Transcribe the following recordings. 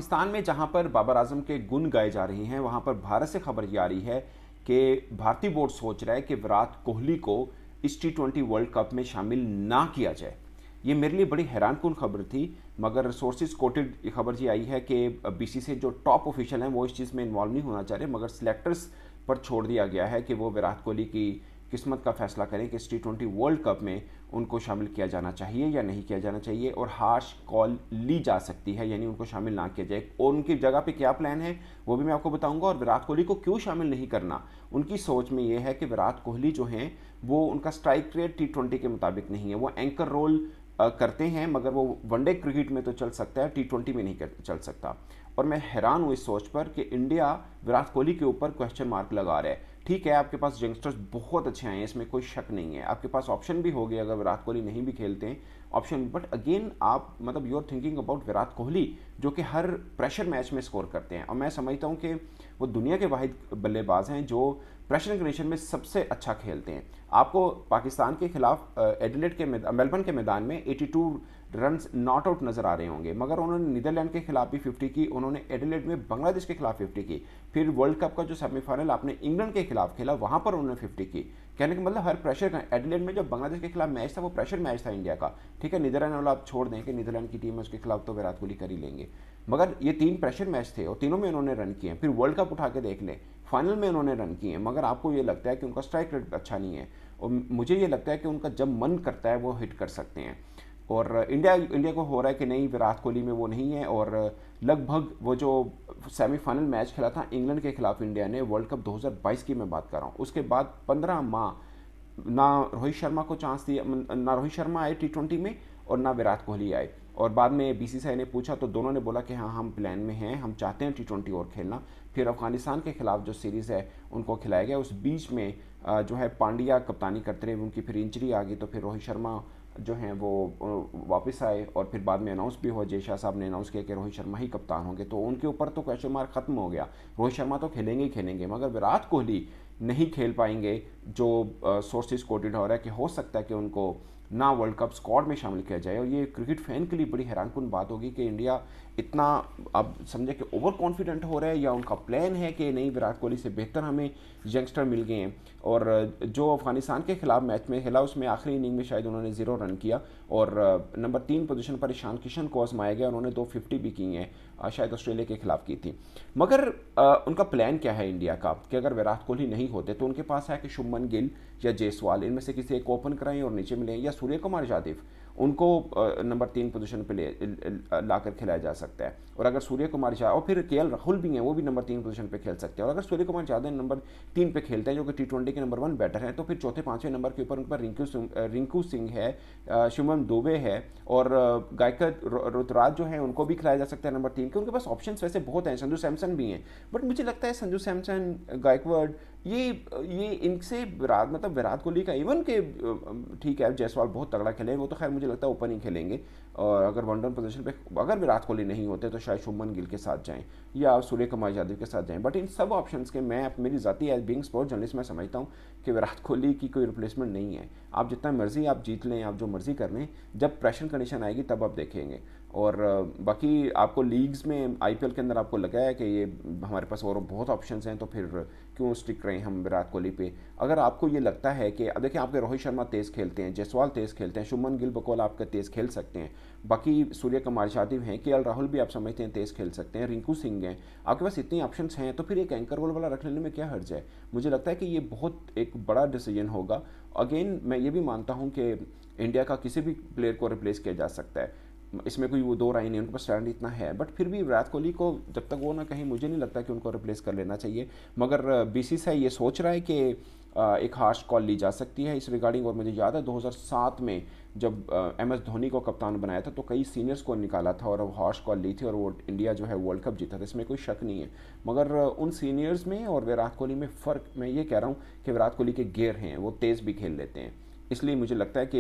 पाकिस्तान में जहां पर बाबर आजम के गुण गाए जा रहे हैं, वहां पर भारत से खबर ये आ रही है कि भारतीय बोर्ड सोच रहा है कि विराट कोहली को इस T20 वर्ल्ड कप में शामिल ना किया जाए। ये मेरे लिए बड़ी हैरानकुन खबर थी, मगर सोर्सेज कोटेड ये खबर ये आई है कि बीसीसीआई जो टॉप ऑफिशियल हैं वो इस चीज़ में इन्वॉल्व नहीं होना चाह रहे, मगर सिलेक्टर्स पर छोड़ दिया गया है कि वो विराट कोहली की किस्मत का फैसला करें कि इस T20 वर्ल्ड कप में उनको शामिल किया जाना चाहिए या नहीं किया जाना चाहिए, और हार्श कॉल ली जा सकती है, यानी उनको शामिल ना किया जाए। और उनकी जगह पे क्या प्लान है वो भी मैं आपको बताऊंगा, और विराट कोहली को क्यों शामिल नहीं करना। उनकी सोच में ये है कि विराट कोहली जो हैं वो उनका स्ट्राइक रेट T20 के मुताबिक नहीं है। वो एंकर रोल करते हैं, मगर वो वनडे क्रिकेट में तो चल सकता है, T20 में नहीं चल सकता। और मैं हैरान हूँ इस सोच पर कि इंडिया विराट कोहली के ऊपर क्वेश्चन मार्क लगा रहा है। ठीक है, आपके पास यंगस्टर्स बहुत अच्छे आए हैं, इसमें कोई शक नहीं है, आपके पास ऑप्शन भी हो गए अगर विराट कोहली नहीं भी खेलते हैं ऑप्शन। बट अगेन आप मतलब you are thinking about Virat Kohli जो कि हर प्रेशर मैच में स्कोर करते हैं, और मैं समझता हूँ कि वो दुनिया के वाहिद बल्लेबाज हैं जो प्रेशर कंडीशन में सबसे अच्छा खेलते हैं। आपको पाकिस्तान के खिलाफ एडिलेड के मेलबर्न के मैदान में 82 रन नॉट आउट नजर आ रहे होंगे, मगर उन्होंने नीदरलैंड के खिलाफ भी 50 की, उन्होंने एडिलेड में बांग्लादेश के खिलाफ 50 की, फिर वर्ल्ड कप का जो सेमीफाइनल आपने इंग्लैंड के खिलाफ खेला वहां पर उन्होंने 50 की। कहने का मतलब हर प्रेशर का एडिलेड में जो बांग्लादेश के खिलाफ मैच था वो प्रेशर मैच था इंडिया का। ठीक है, नीदरलैंड वाला आप छोड़ दें कि नीदरलैंड की टीम है उसके खिलाफ तो विराट कोहली कर ही लेंगे, मगर ये 3 प्रेशर मैच थे और तीनों में उन्होंने रन किए। फिर वर्ल्ड कप उठा के देख लें, फाइनल में उन्होंने रन किए, मगर आपको ये लगता है कि उनका स्ट्राइक रेट अच्छा नहीं है, और मुझे ये लगता है कि उनका जब मन करता है वो हिट कर सकते हैं। और इंडिया को हो रहा है कि नहीं, विराट कोहली में वो नहीं है। और लगभग वो जो सेमीफाइनल मैच खेला था इंग्लैंड के खिलाफ इंडिया ने वर्ल्ड कप 2022 की मैं बात कर रहा हूँ, उसके बाद 15 माह ना रोहित शर्मा को चांस दिया, ना रोहित शर्मा आए T20 में और ना विराट कोहली आए। और बाद में बीसीसीआई ने पूछा तो दोनों ने बोला कि हाँ हम प्लान में हैं, हम चाहते हैं T20 और खेलना। फिर अफगानिस्तान के खिलाफ जो सीरीज़ है उनको खिलाया गया, उस बीच में जो है पांड्या कप्तानी करते रहे, उनकी फिर इंजरी आ गई, तो फिर रोहित शर्मा जो हैं वो वापस आए, और फिर बाद में अनाउंस भी हुआ, जय शाह साहब ने अनाउंस किया कि रोहित शर्मा ही कप्तान होंगे, तो उनके ऊपर तो क्वेश्चन मार्क खत्म हो गया। रोहित शर्मा तो खेलेंगे ही खेलेंगे, मगर विराट कोहली नहीं खेल पाएंगे। जो सोर्सेज कोटेड हो रहा है कि हो सकता है कि उनको ना वर्ल्ड कप स्क्वाड में शामिल किया जाए, और ये क्रिकेट फैन के लिए बड़ी हैरानकुन बात होगी कि इंडिया इतना अब समझे कि ओवर कॉन्फिडेंट हो रहा है, या उनका प्लान है कि नहीं विराट कोहली से बेहतर हमें यंगस्टर मिल गए हैं। और जो अफगानिस्तान के खिलाफ मैच में खेला उसमें आखिरी इनिंग में शायद उन्होंने 0 रन किया, और नंबर 3 पोजीशन पर ईशान किशन को आजमाया गया, उन्होंने 250 भी की हैं, शायद ऑस्ट्रेलिया के खिलाफ की थी। मगर उनका प्लान क्या है इंडिया का कि अगर विराट कोहली नहीं होते तो उनके पास है कि शुभमन गिल या जायसवाल इनमें से किसी एक ओपन कराएं और नीचे मिलें, या सूर्य कुमार यादव उनको नंबर 3 पोजीशन पे लाकर खिलाया जा सकता है। और अगर सूर्य कुमार यादव और फिर केएल राहुल भी हैं, वो भी नंबर 3 पोजीशन पे खेल सकते हैं, और अगर सूर्य कुमार यादव नंबर 3 पे खेलते हैं जो कि T20 के नंबर 1 बैटर हैं, तो फिर चौथे 5वें नंबर के ऊपर उन पर रिंकू सिंह है, शुभम दुबे है, और गायकर ऋतुराज जो है उनको भी खिलाया जा सकता है नंबर 3 के। उनके पास ऑप्शन वैसे बहुत हैं, संजू सैमसन भी हैं, बट मुझे लगता है संजू सैमसन, गायकवाड, ये इनसे विराट कोहली का इवन के ठीक है जायसवाल बहुत तगड़ा खेले, वो तो खैर मुझे लगता है ओपन ही खेलेंगे, और अगर वन डाउन पोजीशन पे अगर विराट कोहली नहीं होते तो शायद शुभमन गिल के साथ जाएं या सूर्य कुमार यादव के साथ जाएं। बट इन सब ऑप्शंस के मैं मेरी जाती एज बीइंग स्पोर्ट जर्नलिस्ट मैं समझता हूँ कि विराट कोहली की कोई रिप्लेसमेंट नहीं है। आप जितना मर्जी आप जीत लें, आप जो मर्जी कर लें, जब प्रेशर कंडीशन आएगी तब आप देखेंगे। और बाकी आपको लीग्स में आईपीएल के अंदर आपको लगा है कि ये हमारे पास और बहुत ऑप्शंस हैं, तो फिर क्यों स्टिक रहे हम विराट कोहली पे। अगर आपको ये लगता है कि अब देखिए आपके रोहित शर्मा तेज़ खेलते हैं, जायसवाल तेज़ खेलते हैं, शुभमन गिल बकौल आपका तेज़ खेल सकते हैं, बाकी सूर्य कुमार यादव हैं, केएल राहुल भी आप समझते हैं तेज़ खेल सकते हैं, रिंकू सिंह हैं, आपके पास इतनी ऑप्शंस हैं, तो फिर एक एंकर रोल वाला रख लेने में क्या हर्ज है। मुझे लगता है कि ये बहुत एक बड़ा डिसीजन होगा। अगेन मैं ये भी मानता हूँ कि इंडिया का किसी भी प्लेयर को रिप्लेस किया जा सकता है, इसमें कोई वो दो राय नहीं, उनके पास टैलेंट इतना है, बट फिर भी विराट कोहली को जब तक वो ना कहीं मुझे नहीं लगता कि उनको रिप्लेस कर लेना चाहिए। मगर बीसीसीआई ये सोच रहा है कि एक हार्श कॉल ली जा सकती है इस रिगार्डिंग। और मुझे याद है 2007 में जब MS धोनी को कप्तान बनाया था तो कई सीनियर्स को निकाला था और वो हार्श कॉल ली थी, और वो इंडिया जो है वर्ल्ड कप जीता था, इसमें कोई शक नहीं है। मगर उन सीनियर्स में और विराट कोहली में फ़र्क मैं ये कह रहा हूँ कि विराट कोहली के गेयर हैं, वो तेज़ भी खेल लेते हैं, इसलिए मुझे लगता है कि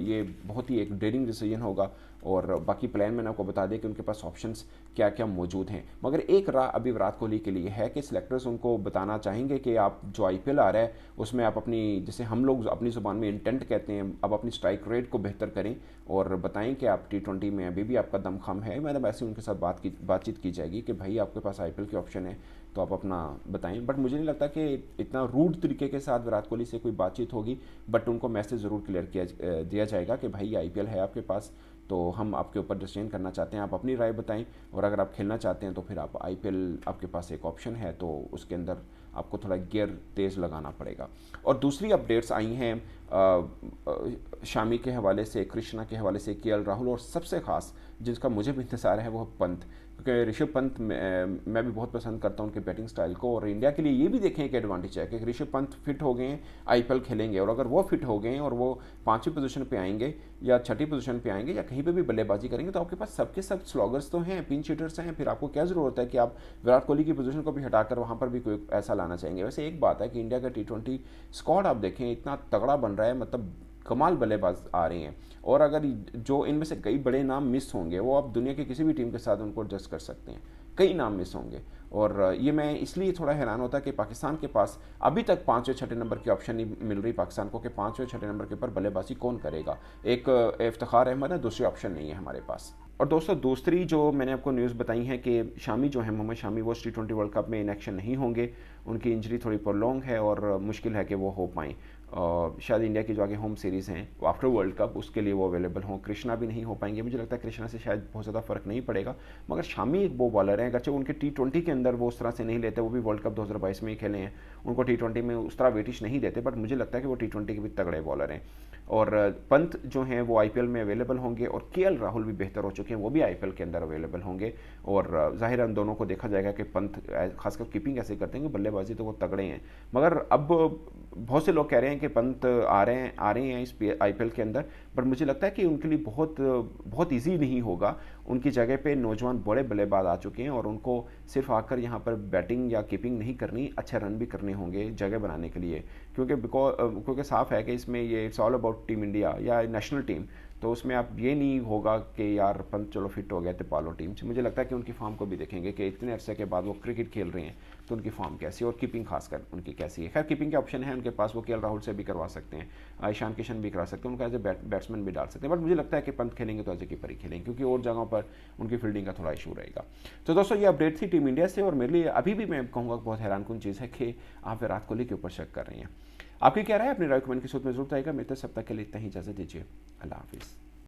ये बहुत ही एक डेयरिंग डिसीजन होगा। और बाकी प्लान मैंने आपको बता दिया कि उनके पास ऑप्शंस क्या क्या मौजूद हैं। मगर एक राह अभी विराट कोहली के लिए है कि सिलेक्टर्स उनको बताना चाहेंगे कि आप जो IPL आ रहा है उसमें आप अपनी, जैसे हम लोग अपनी ज़ुबान में इंटेंट कहते हैं, आप अपनी स्ट्राइक रेट को बेहतर करें और बताएं कि आप T20 में अभी भी आपका दमखम है। मतलब ऐसे उनके साथ बातचीत की जाएगी कि भाई आपके पास IPL के ऑप्शन है तो आप अपना बताएं। बट मुझे नहीं लगता कि इतना रूड तरीके के साथ विराट कोहली से कोई बातचीत होगी, बट उनको मैसेज ज़रूर क्लियर दिया जाएगा कि भाई IPL है आपके पास तो हम आपके ऊपर डिसीजन करना चाहते हैं, आप अपनी राय बताएं और अगर आप खेलना चाहते हैं तो फिर आप IPL आपके पास एक ऑप्शन है तो उसके अंदर आपको थोड़ा गियर तेज़ लगाना पड़ेगा। और दूसरी अपडेट्स आई हैं शामी के हवाले से, कृष्णा के हवाले से, KL राहुल और सबसे ख़ास जिसका मुझे भी इंतज़ार है वो पंत, क्योंकि ऋषभ पंत मैं भी बहुत पसंद करता हूं उनके बैटिंग स्टाइल को। और इंडिया के लिए ये भी देखें कि एडवांटेज है कि ऋषभ पंत फिट हो गए हैं, IPL खेलेंगे और अगर वो फिट हो गए हैं और वो 5वीं पोजीशन पे आएंगे या 6ठी पोजीशन पे आएंगे या कहीं पे भी बल्लेबाजी करेंगे तो आपके पास सबके सब स्लॉगर्स तो हैं, पिंच हिटर्स हैं, फिर आपको क्या ज़रूरत है कि आप विराट कोहली की पोजीशन को भी हटाकर वहाँ पर भी कोई ऐसा लाना चाहेंगे। वैसे एक बात है कि इंडिया का T20 स्क्वाड आप देखें इतना तगड़ा बन रहा है, मतलब कमाल बल्लेबाज आ रहे हैं और अगर जो इनमें से कई बड़े नाम मिस होंगे वो आप दुनिया की किसी भी टीम के साथ उनको एडजस्ट कर सकते हैं, कई नाम मिस होंगे। और ये मैं इसलिए थोड़ा हैरान होता कि पाकिस्तान के पास अभी तक 5वें 6ठे नंबर की ऑप्शन नहीं मिल रही पाकिस्तान को कि 5वें 6ठे नंबर के ऊपर बल्लेबाजी कौन करेगा। एक इफ्तिखार अहमद है, दूसरी ऑप्शन नहीं है हमारे पास। और दोस्तों दूसरी जो मैंने आपको न्यूज़ बताई है कि शामी जो है, मोहम्मद शामी, वो T20 वर्ल्ड कप में इन एक्शन नहीं होंगे, उनकी इंजरी थोड़ी प्रोलॉन्ग है और मुश्किल है कि वो हो पाएँ। शायद इंडिया की जो आगे होम सीरीज़ हैं आफ्टर वर्ल्ड कप उसके लिए वो अवेलेबल हों। कृष्णा भी नहीं हो पाएंगे, मुझे लगता है कृष्णा से शायद बहुत ज़्यादा फ़र्क नहीं पड़ेगा, मगर शामी एक वो बॉलर हैं, अगरचे उनके T20 के अंदर वो उस तरह से नहीं लेते, वो भी वर्ल्ड कप 2022 में ही खेले हैं, उनको T20 में उस तरह वेटिश नहीं देते, बट मुझे लगता है कि वो T20 के भी तगड़े बॉलर हैं। और पंत जो हैं वो IPL में अवेलेबल होंगे और KL राहुल भी बेहतर हो चुके हैं, वो भी IPL के अंदर अवेलेबल होंगे। और ज़ाहिर है उन दोनों को देखा जाएगा कि पंत खासकर कीपिंग ऐसे करते हैं कि बल्लेबाजी तो वो तगड़े हैं, मगर अब बहुत से लोग कह रहे हैं कि पंत आ रहे हैं इस IPL के अंदर, बट मुझे लगता है कि उनके लिए बहुत ईजी नहीं होगा। उनकी जगह पे नौजवान बड़े बल्लेबाज आ चुके हैं और उनको सिर्फ आकर यहाँ पर बैटिंग या कीपिंग नहीं करनी, अच्छे रन भी करने होंगे जगह बनाने के लिए, क्योंकि साफ है कि इसमें ये it's all about team India या नेशनल टीम, तो उसमें आप ये नहीं होगा कि यार पंत चलो फिट हो गए तो पालो टीम से। मुझे लगता है कि उनकी फॉर्म को भी देखेंगे कि इतने अरसे के बाद वो क्रिकेट खेल रहे हैं तो उनकी फॉर्म कैसी है और कीपिंग खासकर उनकी कैसी है। खैर कीपिंग के ऑप्शन है उनके पास, वो KL राहुल से भी करवा सकते हैं, ईशान किशन भी करा सकते हैं, उनका एज ए बैट्समैन भी डाल सकते हैं, बट मुझे लगता है कि पंत खेलेंगे तो एज ए कीपर ही खेलेंगे क्योंकि और जगहों पर उनकी फील्डिंग का थोड़ा इशू रहेगा। तो दोस्तों ये अपडेट थी टीम इंडिया से और मेरे लिए अभी भी मैं कहूँगा बहुत हैरानकुन चीज़ है कि आप विराट कोहली के ऊपर शक कर रहे हैं। आपकी क्या राय है? अपनी राय कमेंट की सूरत में जरूर आएगा। मैं तो सब तक के लिए इतना ही इजाज़त दीजिए। अल्लाह हाफिज़।